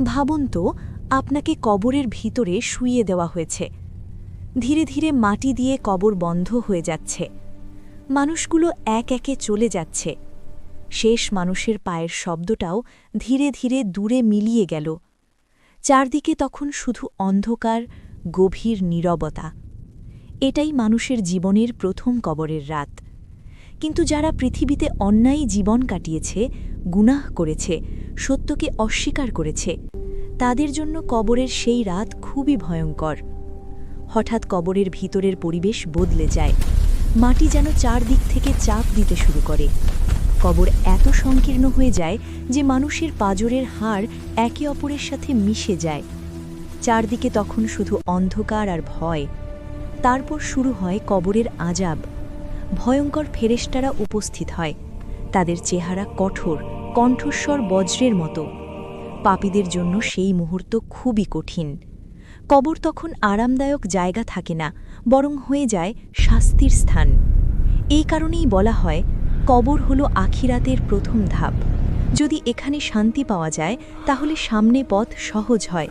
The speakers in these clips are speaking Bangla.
ভাবুন তো, আপনাকে কবরের ভিতরে শুইয়ে দেওয়া হয়েছে। ধীরে ধীরে মাটি দিয়ে কবর বন্ধ হয়ে যাচ্ছে। মানুষগুলো এক একে চলে যাচ্ছে। শেষ মানুষের পায়ের শব্দটাও ধীরে ধীরে দূরে মিলিয়ে গেল। চারদিকে তখন শুধু অন্ধকার, গভীর নীরবতা। এটাই মানুষের জীবনের প্রথম কবরের রাত। কিন্তু যারা পৃথিবীতে অন্যায়ী জীবন কাটিয়েছে, গুনাহ করেছে, সত্যকে অস্বীকার করেছে, তাদের জন্য কবরের সেই রাত খুবই ভয়ঙ্কর। হঠাৎ কবরের ভিতরের পরিবেশ বদলে যায়। মাটি যেন চারদিক থেকে চাপ দিতে শুরু করে। কবর এত সংকীর্ণ হয়ে যায় যে মানুষের পাঁজরের হাড় একে অপরের সাথে মিশে যায়। চারদিকে তখন শুধু অন্ধকার আর ভয়। তারপর শুরু হয় কবরের আযাব। ভয়ঙ্কর ফেরেশতারা উপস্থিত হয়। তাদের চেহারা কঠোর, কণ্ঠস্বর বজ্রের মতো। পাপীদের জন্য সেই মুহূর্ত খুবই কঠিন। কবর তখন আরামদায়ক জায়গা থাকে না, বরং হয়ে যায় শাস্তির স্থান। এই কারণেই বলা হয়, কবর হল আখিরাতের প্রথম ধাপ। যদি এখানে শান্তি পাওয়া যায়, তাহলে সামনে পথ সহজ হয়।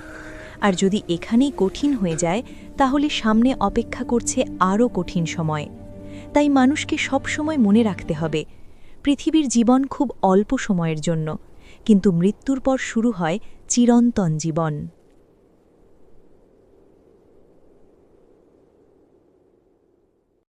আর যদি এখানেই কঠিন হয়ে যায়, তাহলে সামনে অপেক্ষা করছে আরও কঠিন সময়। তাই মানুষকে সবসময় মনে রাখতে হবে, পৃথিবীর জীবন খুব অল্প সময়ের জন্য, কিন্তু মৃত্যুর পর শুরু হয় চিরন্তন জীবন।